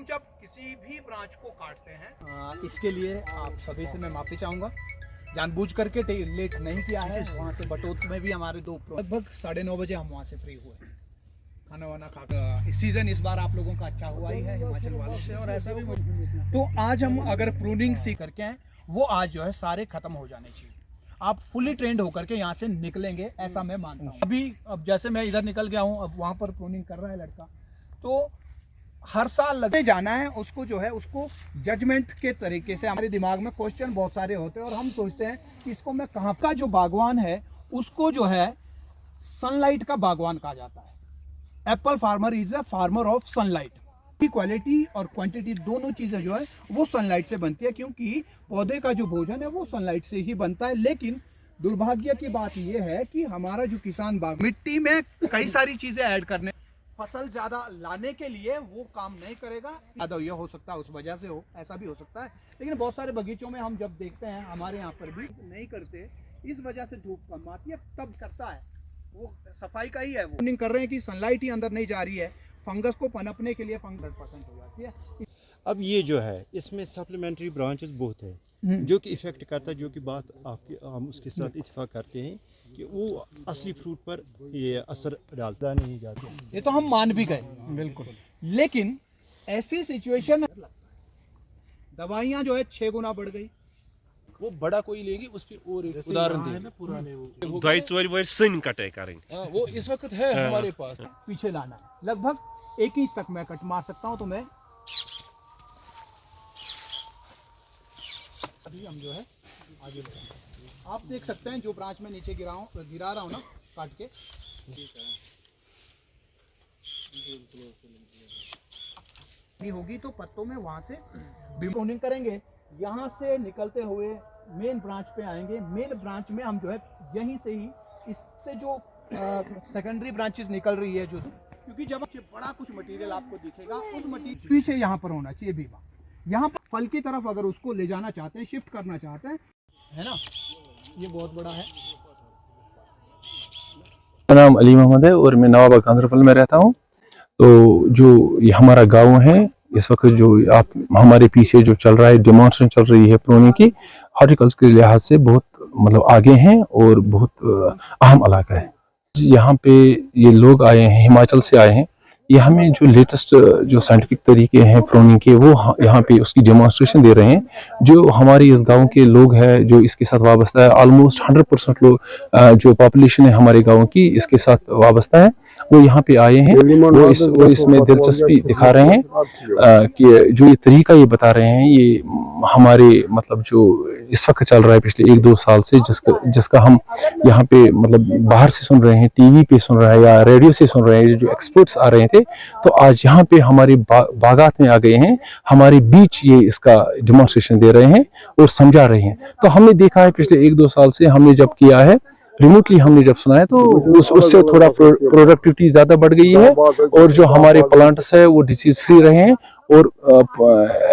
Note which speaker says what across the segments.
Speaker 1: हम जब किसी भी ब्रांच को काटते हैं इसके लिए आप सभी से मैं माफ़ी चाहूँगा। जानबूझ करके लेट नहीं किया है। वहाँ से बटोत में भी हमारे दो लगभग 9:30 बजे हम वहाँ से फ्री हुए, खाना वाना खाकर। इस सीज़न इस बार आप लोगों का अच्छा हुआ ही है हिमाचल वालों से, और ऐसा भी तो आज हम अगर प्रूनिंग सीख करके हैं वो आज जो है सारे ख़त्म हो जाने चाहिए। आप फुली ट्रेंड होकर के यहाँ से निकलेंगे ऐसा मैं मानता हूँ। अभी अब जैसे मैं इधर निकल गया हूँ, अब वहाँ पर प्रूनिंग कर रहा है लड़का, तो हर साल लगे जाना है उसको, जो है उसको जजमेंट के तरीके से। हमारे दिमाग में क्वेश्चन बहुत सारे होते हैं और हम सोचते हैं कि इसको मैं कहाँ का। जो बागवान है उसको जो है सनलाइट का बागवान कहा जाता है। Apple farmer is a farmer of sunlight. की क्वालिटी और क्वांटिटी दोनों चीज़ें जो है वो सनलाइट से बनती है, क्योंकि पौधे का जो भोजन है वो सनलाइट से ही बनता है। लेकिन दुर्भाग्य की बात यह है कि हमारा जो किसान बाग मिट्टी में कई सारी चीज़ें ऐड करने, फसल ज़्यादा लाने के लिए वो काम नहीं करेगा। ज़्यादा ये हो सकता है उस वजह से हो, ऐसा भी हो सकता है। लेकिन बहुत सारे बगीचों में हम जब देखते हैं, हमारे यहाँ पर भी नहीं करते, इस वजह से धूप कम आती है तब करता है। वो सफाई का ही है। वो कर रहे हैं कि सनलाइट ही अंदर नहीं जा रही है, फंगस को पनपने के लिए 100% हो जाती है।
Speaker 2: अब ये जो है इसमें सप्लीमेंट्री ब्रांचेस बहुत है जो कि इफ़ेक्ट करता है, जो कि बात आपके हम उसके साथ इत्तेफाक करते हैं कि वो असली फ्रूट पर ये असर डालता नहीं जाता।
Speaker 1: ये तो हम मान भी गए बिल्कुल, लेकिन ऐसी सिचुएशन दवाइयाँ जो है 6 गुना बढ़ गई।
Speaker 3: वो बड़ा कोई लेगी उस पे और एक उदाहरण दें।
Speaker 4: पुराने वो दवाई चोरी वो सन कटाई करेंगे।
Speaker 3: वो इस वक्त है हमारे पास।
Speaker 1: पीछे लाना है लगभग 1 इंच तक मैं कट मार सकता हूँ, तो मैं अभी हम जो है आगे बढ़ेंगे। आप देख सकते हैं जो ब्रांच में नीचे गिरा रहा हूँ ना काट के, होगी तो पत्तों में वहां से प्रूनिंग करेंगे। यहाँ से निकलते हुए मेन ब्रांच पे आएंगे। मेन ब्रांच में हम जो है यहीं से ही इससे जो सेकेंडरी ब्रांचेस निकल रही है, जो क्योंकि जब बड़ा कुछ मटेरियल आपको दिखेगा उस मटेरियल पीछे यहाँ पर होना चाहिए बीमा। यहाँ पर फल की तरफ अगर उसको ले जाना चाहते हैं, शिफ्ट करना चाहते हैं, है ना, ये बहुत बड़ा है।
Speaker 5: मेरा नाम अली मोहम्मद है और मैं नवाबाग गांधरबल में रहता हूँ। तो जो ये हमारा गांव है, इस वक्त जो आप हमारे पीछे जो चल रहा है, डेमोन्स्ट्रेशन चल रही है प्रूनिंग की, हॉर्टिकल्चर के लिहाज से बहुत मतलब आगे हैं और बहुत अहम इलाका है। यहाँ पे ये लोग आए हैं, हिमाचल से आए हैं। ये हमें जो लेटेस्ट जो साइंटिफिक तरीके हैं प्रूनिंग के, वो यहाँ पे उसकी डेमोन्स्ट्रेशन दे रहे हैं। जो हमारे इस गांव के लोग हैं जो इसके साथ वाबस्ता है, ऑलमोस्ट 100% लोग जो पॉपुलेशन है हमारे गांव की इसके साथ वाबस्ता है, वो यहाँ पे आए हैं। वो इसमें दिलचस्पी दिखा रहे हैं कि जो ये तरीका ये बता रहे हैं, ये हमारे मतलब जो इस वक्त चल रहा है पिछले 1-2 साल से, जिसका हम यहाँ पे मतलब बाहर से सुन रहे हैं, टीवी पे सुन रहे हैं या रेडियो से सुन रहे हैं, जो एक्सपर्ट्स आ रहे थे, तो आज यहाँ पे हमारे बागात में आ गए हैं, हमारे बीच ये इसका डेमोन्स्ट्रेशन दे रहे हैं और समझा रहे हैं। तो हमने देखा है पिछले 1-2 साल से हमने जब किया है, रिमोटली हमने जब सुना है, तो उससे थोड़ा प्रोडक्टिविटी ज़्यादा बढ़ गई है और जो हमारे प्लांट्स है वो डिसीज फ्री रहे हैं और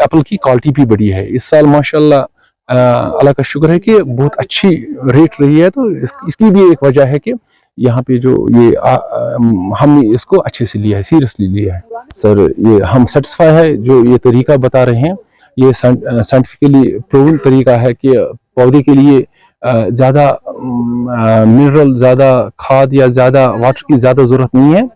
Speaker 5: एप्पल की क्वालिटी भी बढ़ी है। इस साल माशाल्लाह अल्लाह का शुक्र है कि बहुत अच्छी रेट रही है। तो इसकी भी एक वजह है कि यहाँ पे जो ये हमने इसको अच्छे से लिया है, सीरियसली लिया है। सर ये हम सेटिस्फाई है जो ये तरीका बता रहे हैं, ये साइंटिफिकली प्रूवन तरीका है कि पौधे के लिए ज़्यादा मिनरल, ज़्यादा खाद या ज़्यादा वाटर की ज़्यादा ज़रूरत नहीं है।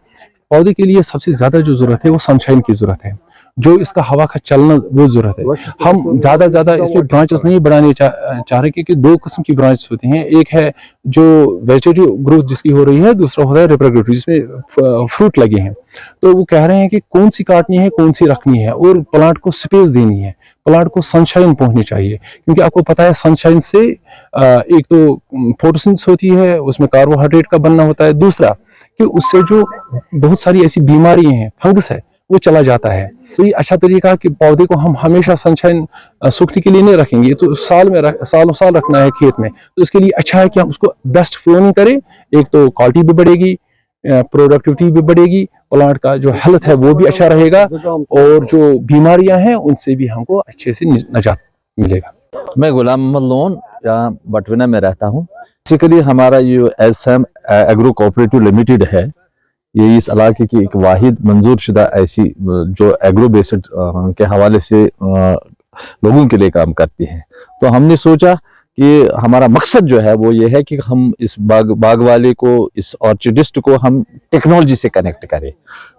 Speaker 5: पौधे के लिए सबसे ज़्यादा जो ज़रूरत है वो सनशाइन की ज़रूरत है, जो इसका हवा का चलना वो ज़रूरत है। हम ज़्यादा इसमें ब्रांचेस नहीं बढ़ाने चाह रहे, क्योंकि 2 किस्म की ब्रांचेस होती हैं। एक है जो वेजिटेटिव ग्रोथ जिसकी हो रही है, दूसरा होता है रिप्रोडक्टिव जिसमें फ्रूट लगे हैं। तो वो कह रहे हैं कि कौन सी काटनी है, कौन सी रखनी है, और प्लांट को स्पेस देनी है, प्लांट को सनशाइन पहुंचनी चाहिए। क्योंकि आपको पता है सनशाइन से एक तो फोटोसिंथेसिस होती है, उसमें कार्बोहाइड्रेट का बनना होता है, दूसरा कि उससे जो बहुत सारी ऐसी बीमारियां हैं, फंगस है, वो चला जाता है। तो ये अच्छा तरीका है कि पौधे को हम हमेशा सनशाइन सूखने के लिए नहीं रखेंगे, तो सालों साल रखना है खेत में। तो इसके लिए अच्छा है कि हम उसको बेस्ट प्रूनिंग करें। एक तो क्वालिटी भी बढ़ेगी, प्रोडक्टिविटी भी बढ़ेगी, प्लांट का जो हेल्थ है वो भी अच्छा रहेगा, और जो बीमारियां हैं उनसे भी हमको अच्छे से निजात मिलेगा।
Speaker 6: मैं गुलाम मोहम्मद लोन यहाँ बटविना में रहता हूँ। बेसिकली हमारा जो एसएम एग्रो कोऑपरेटिव लिमिटेड है, ये इस इलाके की एक वाहिद मंजूर शुदा ऐसी जो एग्रो बेस्ड के हवाले से लोगों के लिए काम करती है। तो हमने सोचा कि हमारा मकसद जो है वो ये है कि हम इस बाग वाले को, इस ऑर्चिडिस्ट को हम टेक्नोलॉजी से कनेक्ट करें।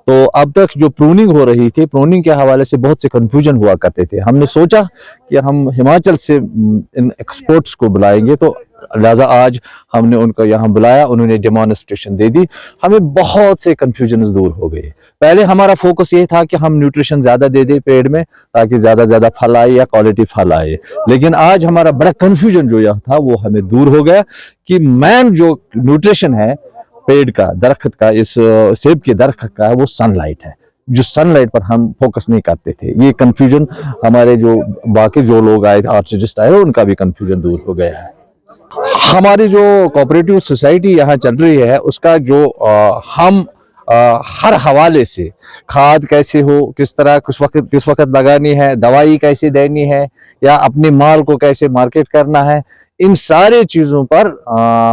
Speaker 6: तो अब तक जो प्रूनिंग हो रही थी, प्रूनिंग के हवाले से बहुत से कंफ्यूजन हुआ करते थे। हमने सोचा कि हम हिमाचल से इन एक्सपर्ट्स को बुलाएंगे, तो लिहाजा आज हमने उनको यहाँ बुलाया, उन्होंने डेमोन्स्ट्रेशन दे दी, हमें बहुत से कंफ्यूजन दूर हो गए। पहले हमारा फोकस ये था कि हम न्यूट्रिशन ज्यादा दे दें पेड़ में ताकि ज्यादा फल आए या क्वालिटी फल आए, लेकिन आज हमारा बड़ा कंफ्यूजन जो यह था वो हमें दूर हो गया कि मेन जो न्यूट्रिशन है पेड़ का, दरख्त का, इस सेब के दरख्त का है, वो सनलाइट है। जो सनलाइट पर हम फोकस नहीं करते थे, ये कंफ्यूजन हमारे जो बाकी जो लोग आए, ऑर्चिडिस्ट आए, उनका भी कंफ्यूजन दूर हो गया है। हमारी जो कोऑपरेटिव सोसाइटी यहाँ चल रही है उसका जो हम हर हवाले से खाद कैसे हो, किस तरह किस वक्त लगानी है, दवाई कैसे देनी है, या अपने माल को कैसे मार्केट करना है, इन सारे चीज़ों पर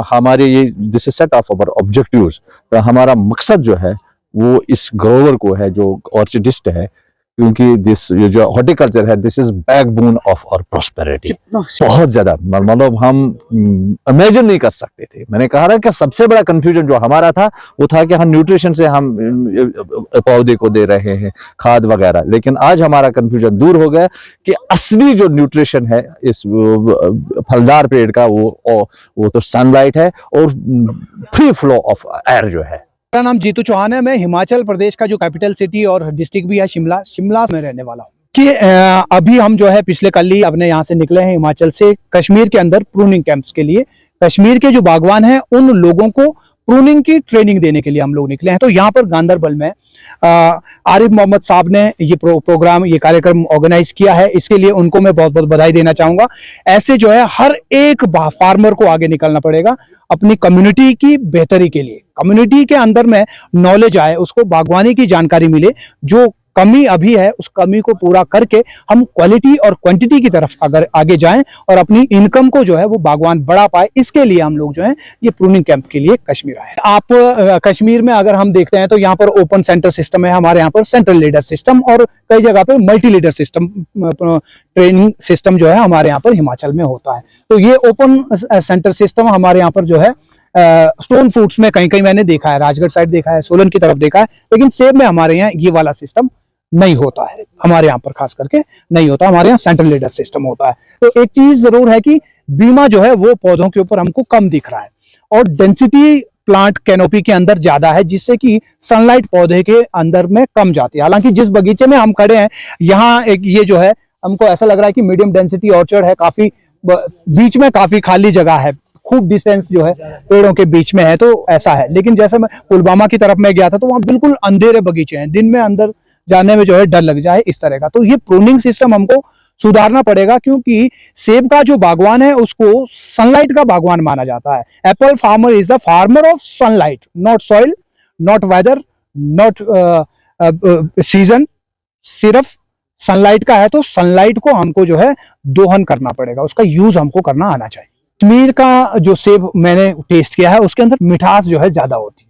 Speaker 6: हमारे ये this is set of our objectives. तो हमारा मकसद जो है वो इस ग्रोवर को है जो ऑर्चिडिस्ट है, क्योंकि ये जो हॉर्टिकल्चर है this is backbone of our prosperity. बहुत ज्यादा मतलब हम इमेजिन नहीं कर सकते थे। मैंने कहा ना कि सबसे बड़ा कंफ्यूजन जो हमारा था वो था कि हम न्यूट्रिशन से हम पौधे को दे रहे हैं खाद वगैरह, लेकिन आज हमारा कंफ्यूजन दूर हो गया कि असली जो न्यूट्रिशन है इस फलदार पेड़ का वो तो सनलाइट है और फ्री फ्लो ऑफ एयर जो है।
Speaker 1: मेरा नाम जीतू चौहान है। मैं हिमाचल प्रदेश का जो कैपिटल सिटी और डिस्ट्रिक्ट भी है शिमला में रहने वाला हूँ। कि अभी हम जो है पिछले कल ही अपने यहाँ से निकले हैं हिमाचल से कश्मीर के अंदर प्रूनिंग कैंप्स के लिए। कश्मीर के जो बागवान हैं उन लोगों को प्रूनिंग की ट्रेनिंग देने के लिए हम लोग निकले हैं। तो यहाँ पर गांदरबल में आरिफ मोहम्मद साहब ने ये प्रोग्राम, ये कार्यक्रम ऑर्गेनाइज किया है। इसके लिए उनको मैं बहुत बहुत बधाई देना चाहूँगा। ऐसे जो है हर एक फार्मर को आगे निकलना पड़ेगा अपनी कम्युनिटी की बेहतरी के लिए। कम्युनिटी के अंदर में नॉलेज आए, उसको बागवानी की जानकारी मिले, जो कमी अभी है उस कमी को पूरा करके हम क्वालिटी और क्वांटिटी की तरफ अगर आगे जाएं और अपनी इनकम को जो है वो बागवान बढ़ा पाए, इसके लिए हम लोग जो है ये प्रूनिंग कैंप के लिए कश्मीर आए। आप कश्मीर में अगर हम देखते हैं तो यहाँ पर ओपन सेंटर सिस्टम है, हमारे यहाँ पर सेंट्रल लीडर सिस्टम और कई जगह पर multi leader system training system जो है हमारे यहाँ पर हिमाचल में होता है। तो ये ओपन सेंटर सिस्टम हमारे यहाँ पर जो है स्टोन फ्रूट्स में कहीं कहीं मैंने देखा है, राजगढ़ साइड देखा है, सोलन की तरफ देखा है, लेकिन सेब में हमारे यहाँ ये वाला सिस्टम नहीं होता है। हमारे यहाँ पर खास करके नहीं होता, हमारे यहाँ सेंट्रल लीडर सिस्टम होता है। तो एक चीज जरूर है कि बीमा जो है वो पौधों के ऊपर हमको कम दिख रहा है और डेंसिटी प्लांट कैनोपी के अंदर ज्यादा है, जिससे कि सनलाइट पौधे के अंदर में कम जाती है। हालांकि जिस बगीचे में हम खड़े हैं यहाँ एक ये जो है हमको ऐसा लग रहा है कि मीडियम डेंसिटी ऑर्चर्ड है, काफी बीच में काफी खाली जगह है, खूब डिस्टेंस जो है पेड़ों के बीच में है, तो ऐसा है। लेकिन जैसे मैं पुलवामा की तरफ में गया था तो वहां बिल्कुल अंधेरे बगीचे हैं, दिन में अंदर जाने में जो है डर लग जाए इस तरह का। तो ये प्रूनिंग सिस्टम हमको सुधारना पड़ेगा, क्योंकि सेब का जो बागवान है उसको सनलाइट का बागवान माना जाता है। Apple farmer is the farmer of sunlight, not soil, not whether, not season, सिर्फ सनलाइट का है। तो सनलाइट को हमको जो है दोहन करना पड़ेगा, उसका यूज हमको करना आना चाहिए। कश्मीर का जो सेब मैंने टेस्ट किया है उसके अंदर मिठास जो है ज्यादा होती है।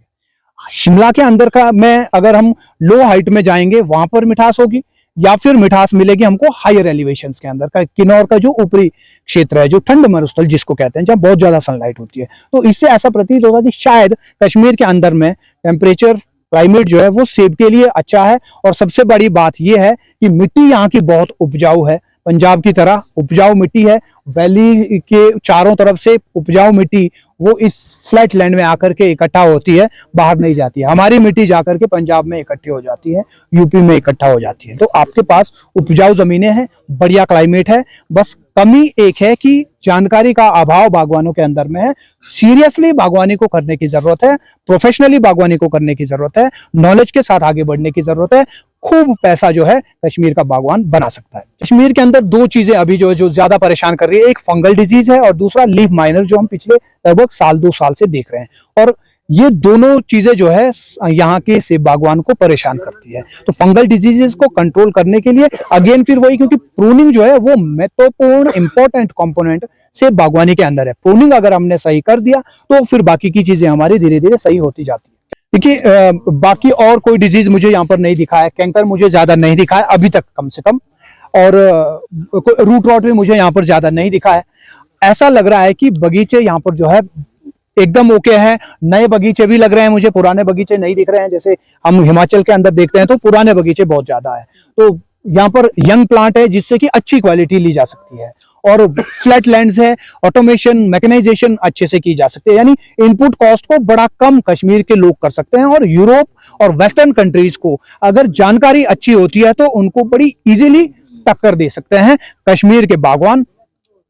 Speaker 1: शिमला के अंदर का में अगर हम लो हाइट में जाएंगे वहां पर मिठास होगी, या फिर मिठास मिलेगी हमको हायर एलिवेशंस के अंदर का, किन्नौर का जो ऊपरी क्षेत्र है, जो ठंड मरुस्थल जिसको कहते हैं, जहाँ बहुत ज्यादा सनलाइट होती है। तो इससे ऐसा प्रतीत होगा कि शायद कश्मीर के अंदर में टेम्परेचर क्लाइमेट जो है वो सेब के लिए अच्छा है। और सबसे बड़ी बात यह है कि मिट्टी यहाँ की बहुत उपजाऊ है, पंजाब की तरह उपजाऊ मिट्टी है। वैली के चारों तरफ से उपजाऊ मिट्टी वो इस फ्लैट लैंड में आकर के इकट्ठा होती है, बाहर नहीं जाती है। हमारी मिट्टी जाकर के पंजाब में इकट्ठी हो जाती है, यूपी में इकट्ठा हो जाती है। तो आपके पास उपजाऊ जमीनें हैं, बढ़िया क्लाइमेट है, बस कमी एक है कि जानकारी का अभाव बागवानों के अंदर में है। सीरियसली बागवानी को करने की जरूरत है, प्रोफेशनली बागवानी को करने की जरूरत है, नॉलेज के साथ आगे बढ़ने की जरूरत है। खूब पैसा जो है कश्मीर का बागवान बना सकता है। कश्मीर के अंदर दो चीजें अभी जो ज्यादा परेशान कर रही है, एक फंगल डिजीज है और दूसरा लीफ माइनर, जो हम पिछले लगभग साल 2 साल से देख रहे हैं। और ये दोनों चीजें जो है यहाँ के सेब बागवान को परेशान करती है। तो फंगल डिजीजेस को कंट्रोल करने के लिए अगेन फिर वही, क्योंकि प्रूनिंग जो है वो महत्वपूर्ण इंपॉर्टेंट कंपोनेंट सेब बागवानी के अंदर है। प्रूनिंग अगर हमने सही कर दिया तो फिर बाकी की चीजें हमारी धीरे धीरे सही होती जाती है। देखिए बाकी और कोई डिजीज मुझे यहाँ पर नहीं दिखा है, कैंकर मुझे ज्यादा नहीं दिखा है अभी तक कम से कम, और रूट रॉट भी मुझे यहाँ पर ज्यादा नहीं दिखा है। ऐसा लग रहा है कि बगीचे यहाँ पर जो है एकदम ओके हैं। नए बगीचे भी लग रहे हैं मुझे, पुराने बगीचे नहीं दिख रहे हैं। जैसे हम हिमाचल के अंदर देखते हैं तो पुराने बगीचे बहुत ज्यादा है, तो यहाँ पर यंग प्लांट है जिससे कि अच्छी क्वालिटी ली जा सकती है, और फ्लैट लैंड्स है, ऑटोमेशन मैकेनाइजेशन अच्छे से की जा सकती है, यानी इनपुट कॉस्ट को बड़ा कम कश्मीर के लोग कर सकते हैं। और यूरोप और वेस्टर्न कंट्रीज को अगर जानकारी अच्छी होती है तो उनको बड़ी इजीली टक्कर दे सकते हैं कश्मीर के बागवान।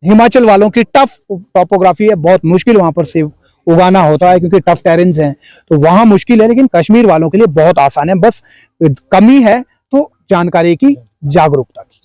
Speaker 1: हिमाचल वालों की टफ टॉपोग्राफी है, बहुत मुश्किल वहां पर से उगाना होता है क्योंकि टफ टेरेन्स हैं, तो वहां मुश्किल है, लेकिन कश्मीर वालों के लिए बहुत आसान है। बस कमी है तो जानकारी की, जागरूकता की।